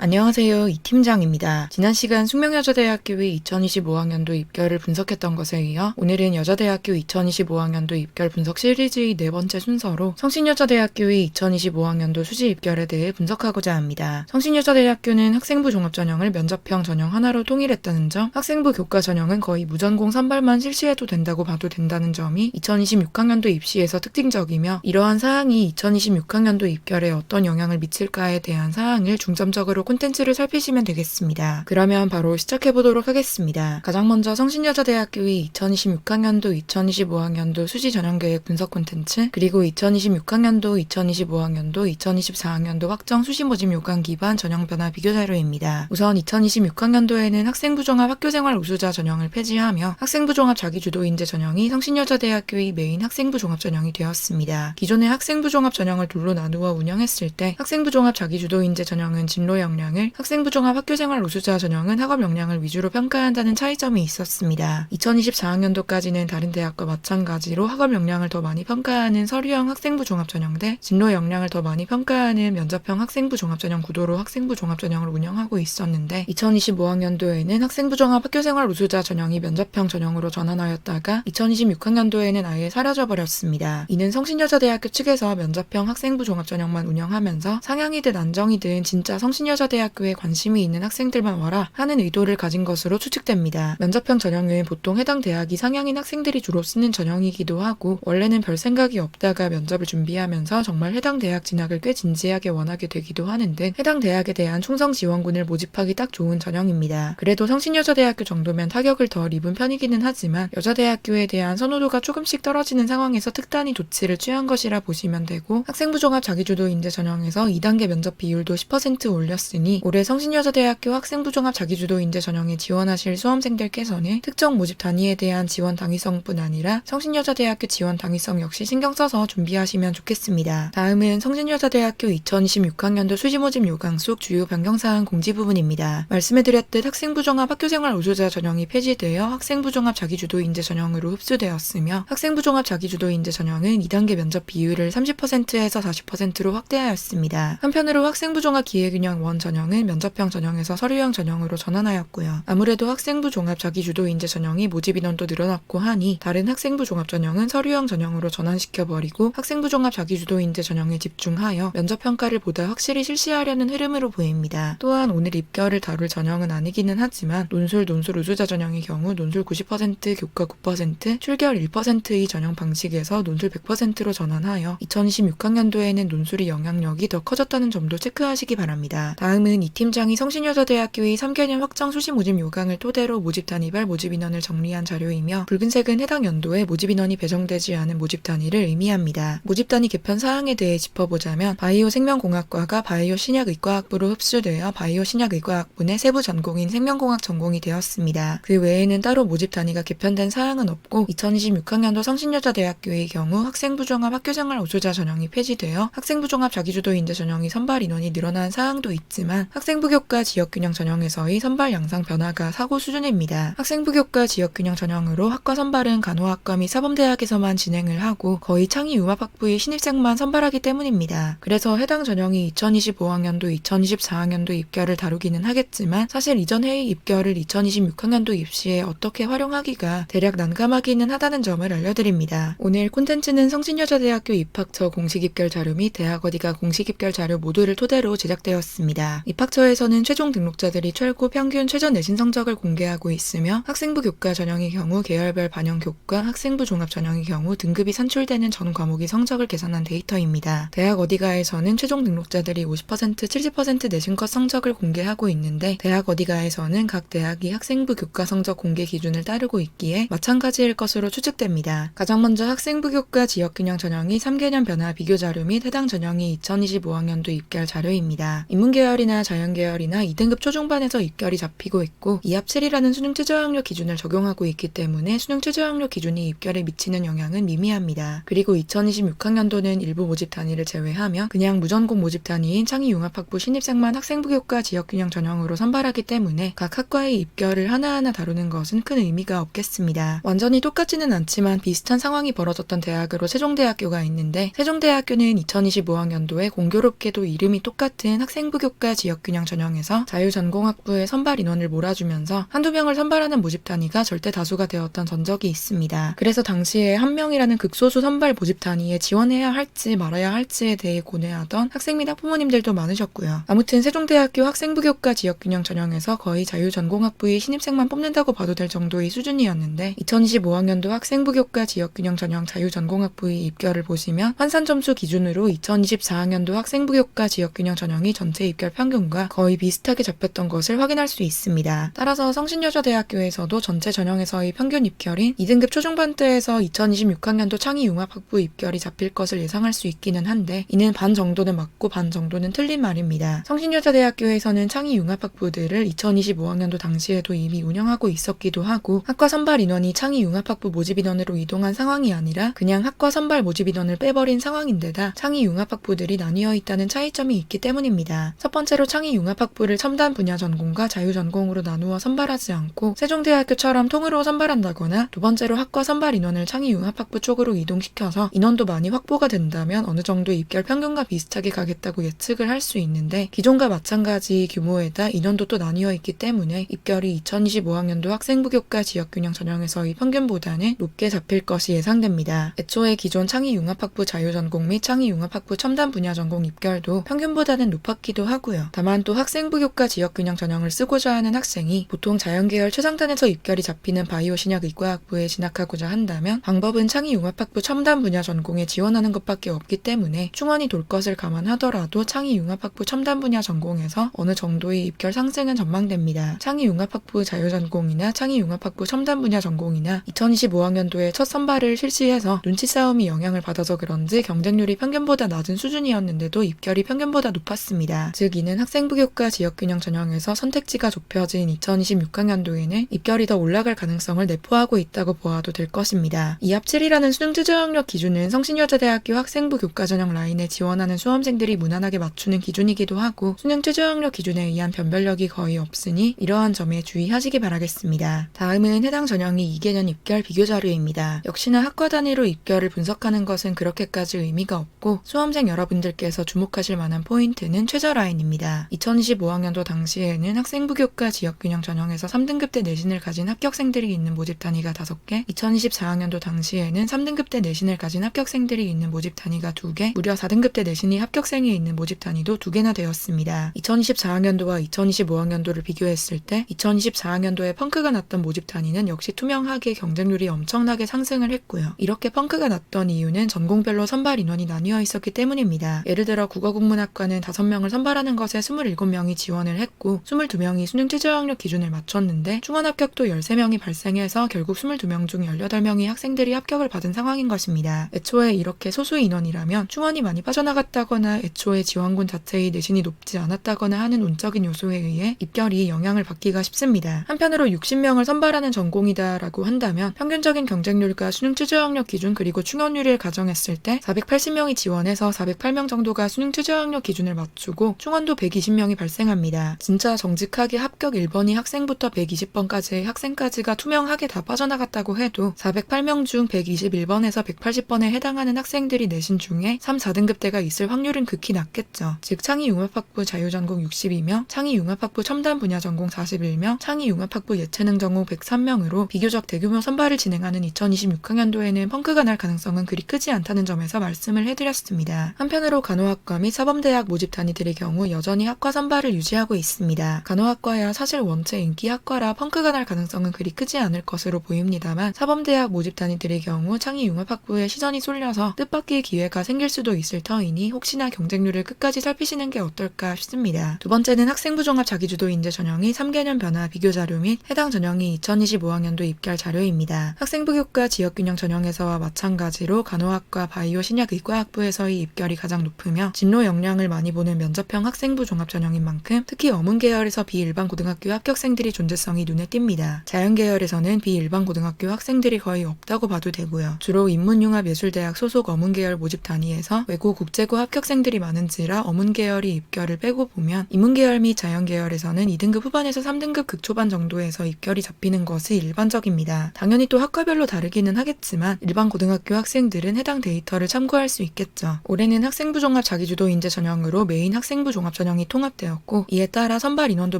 안녕하세요. 이 팀장입니다. 지난 시간 숙명여자대학교의 2025학년도 입결을 분석했던 것에 이어 오늘은 여자대학교 2025학년도 입결 분석 시리즈의 네 번째 순서로 성신여자대학교의 2025학년도 수시 입결에 대해 분석하고자 합니다. 성신여자대학교는 학생부 종합전형을 면접형 전형 하나로 통일했다는 점, 학생부 교과 전형은 거의 무전공 선발만 실시해도 된다고 봐도 된다는 점이 2026학년도 입시에서 특징적이며, 이러한 사항이 2026학년도 입결에 어떤 영향을 미칠까에 대한 사항을 중점적으로 콘텐츠를 살피시면 되겠습니다. 그러면 바로 시작해보도록 하겠습니다. 가장 먼저 성신여자대학교의 2026학년도, 2025학년도 수시 전형계획 분석 콘텐츠, 그리고 2026학년도, 2025학년도, 2024학년도 확정 수시 모집 요강 기반 전형 변화 비교 자료입니다. 우선 2026학년도에는 학생부 종합 학교생활 우수자 전형을 폐지하며 학생부 종합 자기주도 인재 전형이 성신여자대학교의 메인 학생부 종합 전형이 되었습니다. 기존의 학생부 종합 전형을 둘로 나누어 운영했을 때 학생부 종합 자기주도 인재 전형은 진로 역량을, 학생부 종합 학교생활 우수자 전형은 학업 역량을 위주로 평가한다는 차이점이 있었습니다. 2024학년도까지는 다른 대학과 마찬가지로 학업 역량을 더 많이 평가하는 서류형 학생부 종합 전형 대 진로 역량을 더 많이 평가하는 면접형 학생부 종합 전형 구도로 학생부 종합 전형을 운영하고 있었는데, 2025학년도에는 학생부 종합 학교생활 우수자 전형이 면접형 전형으로 전환하였다가 2026학년도에는 아예 사라져버렸습니다. 이는 성신여자대학교 측에서 면접형 학생부 종합 전형만 운영하면서 상향이든 안정이든 진짜 성신여자대학교에 관심이 있는 학생들만 와라 하는 의도를 가진 것으로 추측됩니다. 면접형 전형은 보통 해당 대학이 상향인 학생들이 주로 쓰는 전형이기도 하고, 원래는 별 생각이 없다가 면접을 준비하면서 정말 해당 대학 진학을 꽤 진지하게 원하게 되기도 하는 등 해당 대학에 대한 충성 지원군을 모집하기 딱 좋은 전형입니다. 그래도 성신여자대학교 정도면 타격을 덜 입은 편이기는 하지만 여자대학교에 대한 선호도가 조금씩 떨어지는 상황에서 특단의 조치를 취한 것이라 보시면 되고, 학생부 종합 자기주도 인재 전형에서 2단계 면접 비율도 10% 올렸으니 올해 성신여자대학교 학생부 종합 자기주도 인재 전형에 지원하실 수험생들께서는 특정 모집 단위에 대한 지원 당위성뿐 아니라 성신여자대학교 지원 당위성 역시 신경 써서 준비하시면 좋겠습니다. 다음은 성신여자대학교 2026학년도 수시 모집 요강 속 주요 변경사항 공지 부분입니다. 말씀해드렸듯 학생부 종합 학교생활 우수자 전형이 폐지되어 학생부 종합 자기주도 인재 전형으로 흡수되었으며, 학생부 종합 자기주도 인재 전형은 2단계 면접 비율을 30%에서 40%로 확대하였습니다. 한편으로 학생부 종합 기회균형 원 전형은 면접형 전형에서 서류형 전형으로 전환하였고요. 아무래도 학생부 종합 자기주도 인재 전형이 모집 인원도 늘어났고 하니 다른 학생부 종합 전형은 서류형 전형으로 전환시켜버리고 학생부 종합 자기주도 인재 전형에 집중하여 면접 평가를 보다 확실히 실시하려는 흐름으로 보입니다. 또한 오늘 입결을 다룰 전형은 아니기는 하지만 논술 우수자 전형의 경우 논술 90%, 교과 9%, 출결 1%의 전형 방식에서 논술 100%로 전환하여 2026학년도에는 논술의 영향력이 더 커졌다는 점도 체크하시기 바랍니다. 다음은 이 팀장이 성신여자대학교의 3개년 확정 수시 모집 요강을 토대로 모집 단위별 모집 인원을 정리한 자료이며, 붉은색은 해당 연도에 모집 인원이 배정되지 않은 모집 단위를 의미합니다. 모집 단위 개편 사항에 대해 짚어보자면, 바이오 생명공학과가 바이오 신약의과학부로 흡수되어 바이오 신약의과학분의 세부 전공인 생명공학 전공이 되었습니다. 그 외에는 따로 모집 단위가 개편된 사항은 없고, 2026학년도 성신여자대학교의 경우 학생부 종합 학교생활 우수자 전형이 폐지되어 학생부 종합 자기주도 인재 전형이 선발 인원이 늘어난 사항도 있지만, 학생부 교과 지역균형 전형에서의 선발 양상 변화가 사고 수준입니다. 학생부 교과 지역균형 전형으로 학과 선발은 간호학과 및 사범대학에서만 진행을 하고 거의 창의융합학부의 신입생만 선발하기 때문입니다. 그래서 해당 전형이 2025학년도, 2024학년도 입결을 다루기는 하겠지만, 사실 이전 해의 입결을 2026학년도 입시에 어떻게 활용하기가 대략 난감하기는 하다는 점을 알려드립니다. 오늘 콘텐츠는 성신여자대학교 입학처 공식 입결 자료 및 대학 어디가 공식 입결 자료 모두를 토대로 제작되었습니다. 입학처에서는 최종 등록자들이 최고 평균 최저 내신 성적을 공개하고 있으며, 학생부 교과 전형의 경우 계열별 반영 교과, 학생부 종합 전형의 경우 등급이 산출되는 전 과목의 성적을 계산한 데이터입니다. 대학 어디가에서는 최종 등록자들이 50%, 70% 내신컷 성적을 공개하고 있는데, 대학 어디가에서는 각 대학이 학생부 교과 성적 공개 기준을 따르고 있기에 마찬가지일 것으로 추측됩니다. 가장 먼저 학생부 교과 지역균형 전형이 3개년 변화 비교 자료 및 해당 전형이 2025학년도 입결 자료입니다. 인문계열이나 자연계열이나 2등급 초중반에서 입결이 잡히고 있고, 2합7이라는 수능 최저학력 기준을 적용하고 있기 때문에 수능 최저학력 기준이 입결에 미치는 영향은 미미합니다. 그리고 2026학년도는 일부 모집 단위를 제외하며 그냥 무전공 모집 단위인 창의융합학부 신입생만 학생부 교과 지역균형 전형으로 선발하기 때문에 각 학과의 입결을 하나하나 다루는 것은 큰 의미가 없겠습니다. 완전히 똑같지는 않지만 비슷한 상황이 벌어졌던 대학으로 세종대학교가 있는데, 세종대학교는 2025학년도에 공교롭게도 이름이 똑같은 학생부 교과 학생부교과 지역균형 전형에서 자유전공학부의 선발 인원을 몰아주면서 한두 명을 선발하는 모집 단위가 절대 다수가 되었던 전적이 있습니다. 그래서 당시에 한 명이라는 극소수 선발 모집 단위에 지원해야 할지 말아야 할지에 대해 고뇌하던 학생 및 학부모님들도 많으셨고요. 아무튼 세종대학교 학생부교과 지역균형 전형에서 거의 자유전공학부의 신입생만 뽑는다고 봐도 될 정도의 수준이었는데 2025학년도 학생부교과 지역균형 전형 자유전공학부의 입결을 보시면 환산 점수 기준으로 2024학년도 학생부교과 지역균형 전형이 전체 입결 평균과 거의 비슷하게 잡혔던 것을 확인할 수 있습니다. 따라서 성신여자대학교에서도 전체 전형에서의 평균 입결인 2등급 초중반대에서 2026학년도 창의융합학부 입결이 잡힐 것을 예상할 수 있기는 한데 이는 반 정도는 맞고 반 정도는 틀린 말입니다. 성신여자대학교에서는 창의융합학부들을 2025학년도 당시에도 이미 운영하고 있었기도 하고 학과 선발 인원이 창의융합학부 모집 인원으로 이동한 상황이 아니라 그냥 학과 선발 모집 인원을 빼버린 상황인데다 창의융합학부들이 나뉘어 있다는 차이점이 있기 때문입니다. 첫 번째로 창의융합학부를 첨단 분야 전공과 자유전공으로 나누어 선발하지 않고 세종대학교처럼 통으로 선발한다거나 두 번째로 학과 선발 인원을 창의융합학부 쪽으로 이동시켜서 인원도 많이 확보가 된다면 어느 정도 입결 평균과 비슷하게 가겠다고 예측을 할 수 있는데 기존과 마찬가지 규모에다 인원도 또 나뉘어 있기 때문에 입결이 2025학년도 학생부교과 지역균형 전형에서의 평균보다는 높게 잡힐 것이 예상됩니다. 애초에 기존 창의융합학부 자유전공 및 창의융합학부 첨단 분야 전공 입결도 평균보다는 높았기도 하고요. 다만 또 학생부교과 지역균형 전형을 쓰고자 하는 학생이 보통 자연계열 최상단에서 입결이 잡히는 바이오 신약의과학부에 진학하고자 한다면 방법은 창의융합학부 첨단 분야 전공에 지원하는 것밖에 없기 때문에 충원이 돌 것을 감안하더라도 창의융합학부 첨단 분야 전공에서 어느 정도의 입결 상승은 전망됩니다. 창의융합학부 자유전공이나 창의융합학부 첨단 분야 전공이나 2025학년도에 첫 선발을 실시해서 눈치 싸움이 영향을 받아서 그런지 경쟁률이 평균보다 낮은 수준이었는데도 입결이 평균보다 높았습니다. 즉 이는 학생부교과 지역균형 전형에서 선택지가 좁혀진 2026학년도에는 입결이 더 올라갈 가능성을 내포하고 있다고 보아도 될 것입니다. 이합 7이라는 수능 최저학력 기준은 성신여자대학교 학생부 교과 전형 라인에 지원하는 수험생들이 무난하게 맞추는 기준이기도 하고 수능 최저학력 기준에 의한 변별력이 거의 없으니 이러한 점에 주의하시기 바라겠습니다. 다음은 해당 전형이 2개년 입결 비교 자료입니다. 역시나 학과 단위로 입결을 분석하는 것은 그렇게까지 의미가 없고 수험생 여러분들께서 주목하실 만한 포인트는 최저 라인입니다. 2025학년도 당시에는 학생부 교과 지역균형 전형에서 3등급 대 내신을 가진 합격생들이 있는 모집 단위가 5개, 2024학년도 당시에는 3등급 대 내신을 가진 합격생들이 있는 모집 단위가 2개, 무려 4등급 대 내신이 합격생이 있는 모집 단위도 2개나 되었습니다. 2024학년도와 2025학년도를 비교했을 때 2024학년도에 펑크가 났던 모집 단위는 역시 투명하게 경쟁률이 엄청나게 상승을 했고요. 이렇게 펑크가 났던 이유는 전공별로 선발 인원이 나뉘어 있었기 때문입니다. 예를 들어 국어국문학과는 5명을 선발하는 것에 27명이 지원을 했고 22명이 수능 최저학력 기준을 맞췄는데 충원 합격도 13명이 발생해서 결국 22명 중 18명이 학생들이 합격을 받은 상황인 것입니다. 애초에 이렇게 소수 인원이라면 충원이 많이 빠져나갔다거나 애초에 지원군 자체의 내신이 높지 않았다거나 하는 운적인 요소에 의해 입결이 영향을 받기가 쉽습니다. 한편으로 60명을 선발하는 전공이다라고 한다면 평균적인 경쟁률과 수능 최저학력 기준 그리고 충원율을 가정했을 때 480명이 지원해서 408명 정도가 수능 최저학력 기준을 맞추고 충원도 120명이 발생합니다. 진짜 정직하게 합격 1번이 학생부터 120번까지의 학생까지가 투명하게 다 빠져나갔다고 해도 408명 중 121번에서 180번에 해당하는 학생들이 내신 중에 3, 4등급대가 있을 확률은 극히 낮겠죠. 즉 창의융합학부 자유전공 62명, 창의융합학부 첨단 분야 전공 41명, 창의융합학부 예체능 전공 103명으로 비교적 대규모 선발을 진행하는 2026학년도에는 펑크가 날 가능성은 그리 크지 않다는 점에서 말씀을 해드렸습니다. 한편으로 간호학과 및 사범대학 모집 단위들의 경우 여전히 학과 선발을 유지하고 있습니다. 간호학과야 사실 원체 인기 학과라 펑크가 날 가능성은 그리 크지 않을 것으로 보입니다만 사범대학 모집 단위들의 경우 창의융합학부에 시선이 쏠려서 뜻밖의 기회가 생길 수도 있을 터이니 혹시나 경쟁률을 끝까지 살피시는 게 어떨까 싶습니다. 두 번째는 학생부 종합 자기주도 인재 전형이 3개년 변화 비교 자료 및 해당 전형이 2025학년도 입결 자료입니다. 학생부 교과 지역균형 전형에서와 마찬가지로 간호학과 바이오 신약의과학부에서의 입결이 가장 높으며 진로 역량을 많이 보는 면접형 학생부 종합 전형인 만큼 특히 어문 계열에서 비일반 고등학교 합격생들이 존재성이 눈에 띕니다. 자연 계열에서는 비일반 고등학교 학생들이 거의 없다고 봐도 되고요. 주로 인문융합예술대학 소속 어문 계열 모집 단위에서 외고 국제고 합격생들이 많은지라 어문 계열이 입결을 빼고 보면 인문 계열 및 자연 계열에서는 2등급 후반에서 3등급 극초반 정도에서 입결이 잡히는 것이 일반적입니다. 당연히 또 학과별로 다르기는 하겠지만 일반 고등학교 학생들은 해당 데이터를 참고할 수 있겠죠. 올해는 학생부 종합 자기주도 인재 전형으로 메인 학생부 종합 전형이 통합되었고 이에 따라 선발 인원도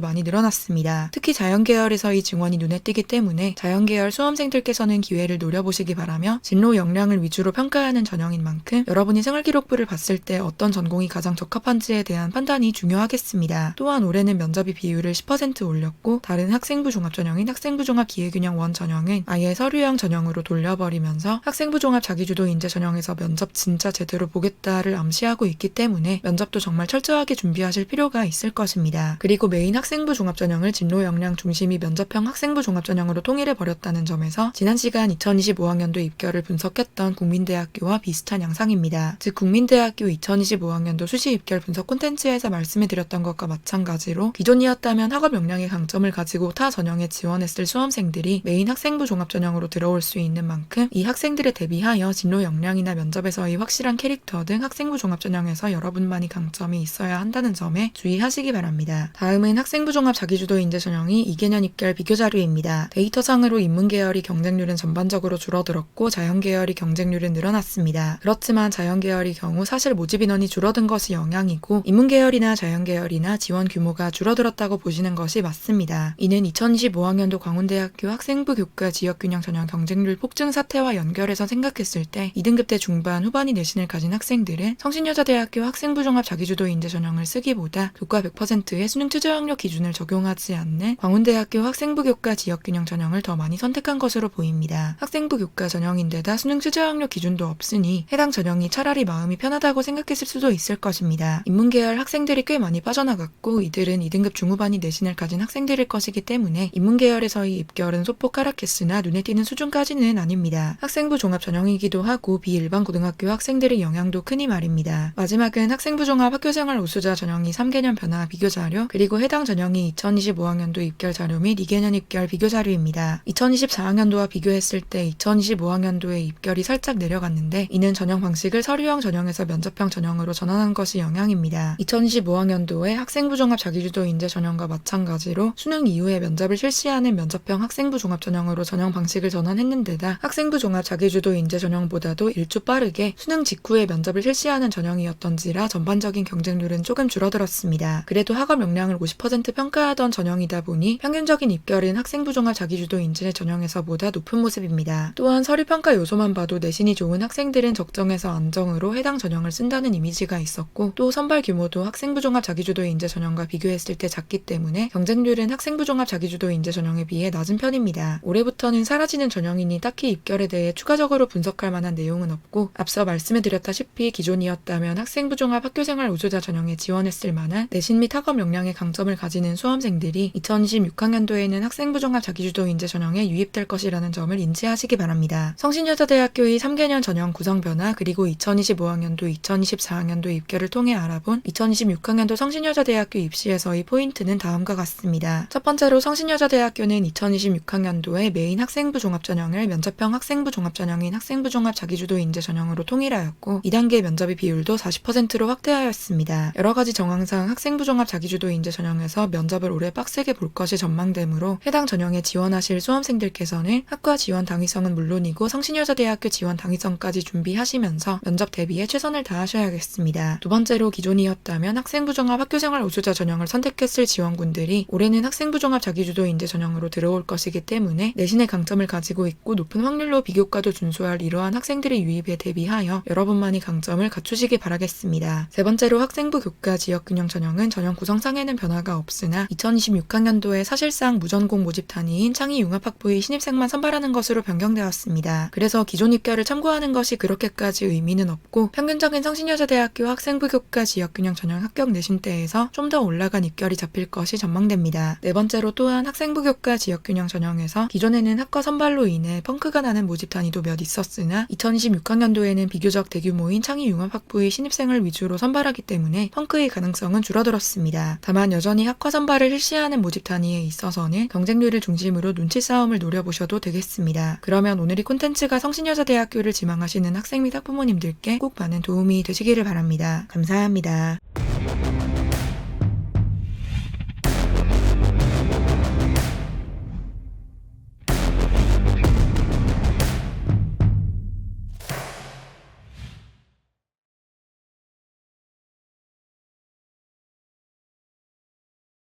많이 늘어났습니다. 특히 자연계열에서의 증원이 눈에 띄기 때문에 자연계열 수험생들께서는 기회를 노려보시기 바라며 진로 역량을 위주로 평가하는 전형인 만큼 여러분이 생활기록부를 봤을 때 어떤 전공이 가장 적합한지에 대한 판단이 중요하겠습니다. 또한 올해는 면접이 비율을 10% 올렸고 다른 학생부 종합 전형인 학생부 종합 기회균형 원 전형은 아예 서류형 전형으로 돌려버리면서 학생부 종합 자기주도 인재 전형에서 면접 진짜 제대로 보겠다를 암시하고 있기 때문에 면접도 정말 철저하게 준비하실 필요가 있을 것입니다. 그리고 메인 학생부 종합 전형을 진로 역량 중심이 면접형 학생부 종합 전형으로 통일해버렸다는 점에서 지난 시간 2025학년도 입결을 분석했던 국민대학교와 비슷한 양상입니다. 즉 국민대학교 2025학년도 수시 입결 분석 콘텐츠에서 말씀해드렸던 것과 마찬가지로 기존이었다면 학업 역량의 강점을 가지고 타 전형에 지원했을 수험생들이 메인 학생부 종합 전형으로 들어올 수 있는 만큼 이 학생들에 대비하여 진로 역량이나 면접에서의 확실한 캐릭터 등 학생부 종합 전형에서 여러분만이 강점이 있어야 한다는 점에 주의하시기 바랍니다. 다음은 학생부 종합 자기주도 인재 전형이 2개년 입결 비교 자료입니다. 데이터상으로 인문계열이 경쟁률은 전반적으로 줄어들었고 자연계열이 경쟁률은 늘어났습니다. 그렇지만 자연계열의 경우 사실 모집 인원이 줄어든 것이 영향이고 인문계열이나 자연계열이나 지원 규모가 줄어들었다고 보시는 것이 맞습니다. 이는 2025학년도 광운대학교 학생부 교과 지역균형 전형 경쟁률 폭증 사태와 연결해서 생각했을 때 2등급대 중반 후반이 내신을 가진 학생들은 성신여자대학교 학생부 종합 자기주도 인재 전형을 쓰기보다 교과 100%의 수능 최저학력 기준을 적용하지 않는 광운대학교 학생부 교과 지역균형 전형을 더 많이 선택한 것으로 보입니다. 학생부 교과 전형인데다 수능 최저학력 기준도 없으니 해당 전형이 차라리 마음이 편하다고 생각했을 수도 있을 것입니다. 인문계열 학생들이 꽤 많이 빠져나갔고 이들은 2등급 중후반이 내신을 가진 학생들일 것이기 때문에 인문계열에서의 입결은 소폭 하락했으나 눈에 띄는 수준까지는 아닙니다. 학생부 종합 전형이기도 하고 비일반 고등학교 학생들의 영향도 크니 말입니다. 마지막은 학생부 종합 학교생활 우수자 전형이 3개년 변화 비교 자료 그리고 해당 전형이 2025학년도 입결 자료 및 2개년 입결 비교 자료입니다. 2024학년도와 비교했을 때 2025학년도의 입결이 살짝 내려갔는데 이는 전형 방식을 서류형 전형에서 면접형 전형으로 전환한 것이 영향입니다. 2025학년도에 학생부 종합 자기주도 인재 전형과 마찬가지로 수능 이후에 면접을 실시하는 면접형 학생부 종합 전형으로 전형 방식을 전환했는데다 학생부 종합 자기주도 인재 전형보다도 일주 빠르게 수능 직후에 면접을 실시하는 전형이었던지라 전반적인 경쟁률은 조금 줄어들었습니다. 그래도 학업 역량을 50% 평가하던 전형이다 보니 평균적인 입결은 학생부 종합 자기주도 인재 전형에서보다 높은 모습입니다. 또한 서류평가 요소만 봐도 내신이 좋은 학생들은 적정에서 안정으로 해당 전형을 쓴다는 이미지가 있었고 또 선발 규모도 학생부 종합 자기주도 인재 전형과 비교했을 때 작기 때문에 경쟁률은 학생부 종합 자기주도 인재 전형에 비해 낮은 편입니다. 올해부터는 사라지는 전형이니 딱히 입결에 대해 추가적으로 분석할 만한 내용은 없고 앞서 말씀해드렸다시피 기존이었다면 학생부 종합 학교생활 우수자 전형에 지원했을 만한 내신 및 학업 역량의 강점을 가지는 수험생들이 2026학년도에는 학생부 종합 자기주도 인재 전형에 유입될 것이라는 점을 인지하시기 바랍니다. 성신여자대학교의 3개년 전형 구성 변화 그리고 2025학년도 2024학년도 입결을 통해 알아본 2026학년도 성신여자대학교 입시에서의 포인트는 다음과 같습니다. 첫 번째로 성신여자대학교는 2026학년도에 메인 학생부 종합 전형을 면접형 학생부 종합 전형인 학생부 종합 자기주도 인재 전형으로 통일하였고 2단계 면접의 비율도 40%로 확대하였습니다. 여러가지 정황상 학생부 종합 자기주도 인재 전형에서 면접을 올해 빡세게 볼 것이 전망되므로 해당 전형에 지원하실 수험생들께서는 학과 지원 당위성은 물론이고 성신여자대학교 지원 당위성까지 준비하시면서 면접 대비에 최선을 다하셔야겠습니다. 두 번째로 기존이었다면 학생부 종합 학교생활 우수자 전형을 선택했을 지원군들이 올해는 학생부 종합 자기주도 인재 전형으로 들어올 것이기 때문에 내신의 강점을 가지고 있고 높은 확률로 비교과도 준수할 이러한 학생들의 유입에 대비하여 여러분만이 강점을 갖추시기 바라겠습니다. 세 번째로 학생부 교과 지역균형 전형은 전형 구성상에는 변화가 없으나 2026학년도에 사실상 무전공 모집 단위인 창의융합학부의 신입생만 선발하는 것으로 변경되었습니다. 그래서 기존 입결을 참고하는 것이 그렇게까지 의미는 없고 평균적인 성신여자대학교 학생부 교과 지역균형 전형 합격 내신대에서 좀 더 올라간 입결이 잡힐 것이 전망됩니다. 네 번째로 또한 학생부 교과 지역균형 전형에서 기존에는 학과 선발로 인해 펑크가 나는 모집 단위도 몇 있었으나 2026학년도에는 비교적 대규모인 창의융합학부의 신입생을 위주로 선발하기 때문에 펑크의 가능성은 줄어들었습니다. 다만 여전히 학과 선발을 실시하는 모집 단위에 있어서는 경쟁률을 중심으로 눈치 싸움을 노려보셔도 되겠습니다. 그러면 오늘 이 콘텐츠가 성신여자대학교를 지망하시는 학생 및 학부모님들께 꼭 많은 도움이 되시기를 바랍니다. 감사합니다.